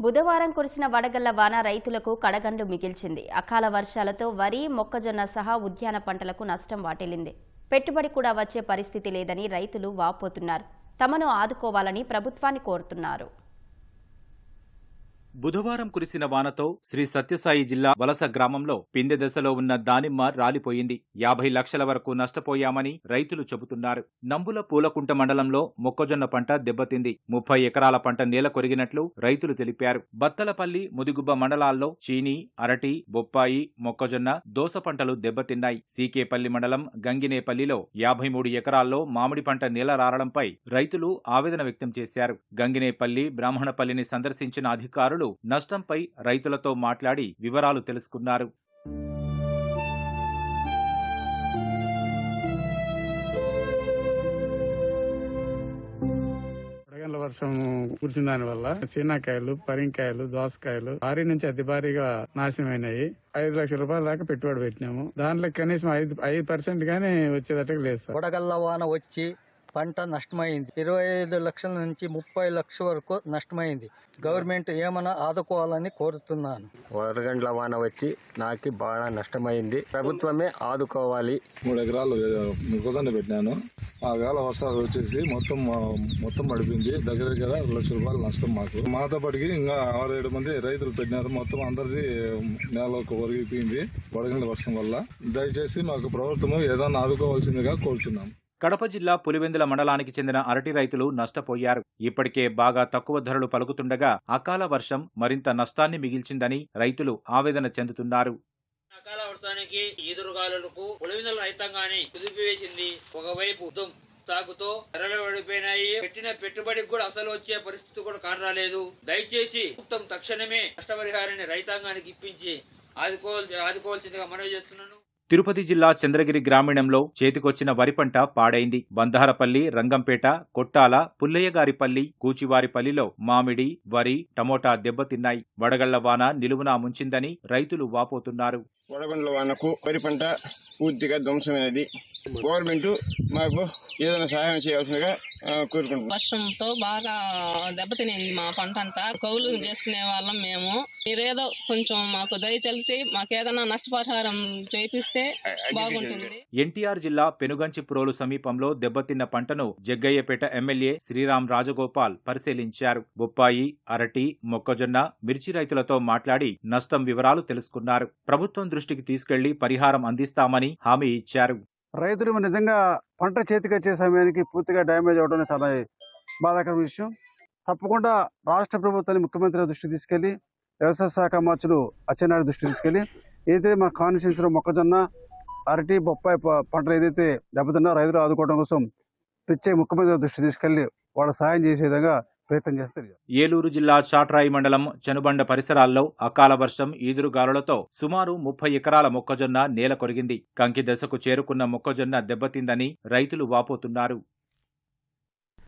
బుధవారం కురిసిన వడగళ్ల వాన రైతులకు కడగండ్లు మిగిల్చింది. అకాల వర్షాలతో వరి, మొక్కజొన్న సహా ఉద్యాన పంటలకు నష్టం వాటిల్లింది. పెట్టుబడి కూడా వచ్చే పరిస్థితి లేదని రైతులు వాపోతున్నారు. తమను ఆదుకోవాలని ప్రభుత్వాన్ని కోరుతున్నారు. బుధవారం కురిసిన వానతో శ్రీ సత్యసాయి జిల్లా వలస గ్రామంలో పిందె దశలో ఉన్న దానిమ్మ రాలిపోయింది. 50 లక్షల వరకు నష్టపోయామని రైతులు చెబుతున్నారు. నంబుల పూలకుంట మండలంలో మొక్కజొన్న పంట దెబ్బతింది. 30 ఎకరాల పంట నేల కొరిగినట్లు రైతులు తెలిపారు. బత్తలపల్లి, ముదిగుబ్బ మండలాల్లో చీనీ, అరటి, బొప్పాయి, మొక్కజొన్న, దోస పంటలు దెబ్బతిన్నాయి. సీకేపల్లి మండలం గంగినేపల్లిలో 53 ఎకరాల్లో మామిడి పంట నేల రారడంపై రైతులు ఆవేదన వ్యక్తం చేశారు. గంగినేపల్లి, బ్రాహ్మణపల్లిని సందర్శించిన అధికారులు నష్టంపై రైతులతో మాట్లాడి వివరాలు తెలుసుకున్నారు. వర్షం కురిసిన దాని వల్ల సీనాకాయలు, పరింకాయలు, దోసకాయలు భారీ నుంచి అతి భారీగా నాశనమైనాయి. 5 లక్షల రూపాయల దాకా పెట్టుబడి పెట్టినాము. దాంట్లో కనీసం 5% గానీ వచ్చేదట్టుగా లేదు సార్. వడగళ్ల వాన వచ్చి పంట నష్టమైంది. 25 లక్షల నుంచి 30 లక్షల వరకు నష్టమైంది. గవర్నమెంట్ ఏమైనా ఆదుకోవాలని కోరుతున్నాను. వడగండ్ల వాన వచ్చి నాకు బాగా నష్టమైంది. ప్రభుత్వమే ఆదుకోవాలి. 3 ఎకరాలు మొక్కజొన్న పెట్టినాను. ఆ కాల వర్షాలు వచ్చేసి మొత్తం పడిపోయింది. దగ్గర 2 లక్షల రూపాయలు నష్టం మాతో పాటికి ఇంకా 6-7 మంది రైతులు పెట్టినారు. మొత్తం అందరిది నేలకు ఒరిగిపోయింది వడగండ్ల వర్షం వల్ల. దయచేసి మాకు ప్రభుత్వం ఏదైనా ఆదుకోవాల్సిందిగా కోరుతున్నాం. కడప జిల్లా పులివెందుల మండలానికి చెందిన అరటి రైతులు నష్టపోయారు. ఇప్పటికే బాగా తక్కువ ధరలు పలుకుతుండగా అకాల వర్షం మరింత నష్టాన్ని మిగిల్చిందని రైతులు ఆవేదన చెందుతున్నారు. అకాల వర్షానికి ఈదురుగాలులకు పులివెందుల రైతాంగాన్ని కుదిపివేసింది. ఒకవైపు సాగుతో ధరలు పడిపోయినాయి. పెట్టిన పెట్టుబడికి కూడా అసలు వచ్చే పరిస్థితి కూడా కానరాలేదు. దయచేసి ప్రభుత్వం తక్షణమే నష్టపరిహారాన్ని రైతాంగానికి ఇప్పించి ఆదుకోవాల్సిందిగా మనవి చేస్తున్నాను. తిరుపతి జిల్లా చంద్రగిరి గ్రామీణంలో చేతికొచ్చిన వరి పంట పాడైంది. బందహరపల్లి, రంగంపేట, కొట్టాల, పుల్లయ్యగారిపల్లి, కూచివారిపల్లిలో మామిడి, వరి, టమోటా దెబ్బతిన్నాయి. వడగళ్ల వాన నిలువునా ముంచిందని రైతులు వాపోతున్నారు. వడగండ్ల వానకు వరి పంట పూర్తిగా ధ్వంసమైనది. గవర్నమెంట్ మాకు ఏదైనా సహాయం చేయాల్సిందిగా కోరుకుంటున్నాం. వర్షంతో బాగా దెబ్బతినింది మా పంట అంతా. కౌలు చేసుకునే వాళ్ళం మేము. మీరేదో కొంచెం మాకు దయచలిచి మాకేదైనా నష్టపరిహారం చేపిస్తే బాగుంటుంది. ఎన్టీఆర్ జిల్లా పెనుగంచిప్రోలు సమీపంలో దెబ్బతిన్న పంటను జగ్గయ్యపేట ఎమ్మెల్యే శ్రీరామ్ రాజగోపాల్ పరిశీలించారు. బొప్పాయి, అరటి, మొక్కజొన్న, మిర్చి రైతులతో మాట్లాడి నష్టం వివరాలు తెలుసుకున్నారు. ప్రభుత్వం దృష్టికి తీసుకెళ్లి పరిహారం అందిస్తామని హామీ ఇచ్చారు. రైతులు నిజంగా పంట చేతికొచ్చే సమయానికి పూర్తిగా డ్యామేజ్ అవడం చాలా బాధాకర విషయం. తప్పకుండా రాష్ట్ర ప్రభుత్వాన్ని ముఖ్యమంత్రి దృష్టికి తీసుకెళ్లి, వ్యవసాయ శాఖ మంత్రులు అచ్చెన్నాయుడు దృష్టికి తీసుకెళ్లి, ఏదైతే మన కాన్స్టిట్యూన్సీలో మొక్కజొన్న, అరటి, బొప్పాయి పంటలు ఏదైతే దెబ్బతిన్నా రైతులు ఆదుకోవడం కోసం ప్రత్యేక ముఖ్యమంత్రి దృష్టికి తీసుకెళ్లి వాళ్ళ సాయం చేసే విధంగా ప్రయత్నం చేస్తారు. ఏలూరు జిల్లా చాట్రాయి మండలం చనుబండ పరిసరాల్లో అకాల వర్షం, ఈదురుగాలులతో సుమారు 30 ఎకరాల మొక్కజొన్న నేల కొరిగింది. కంకి దశకు చేరుకున్న మొక్కజొన్న దెబ్బతిందని రైతులు వాపోతున్నారు.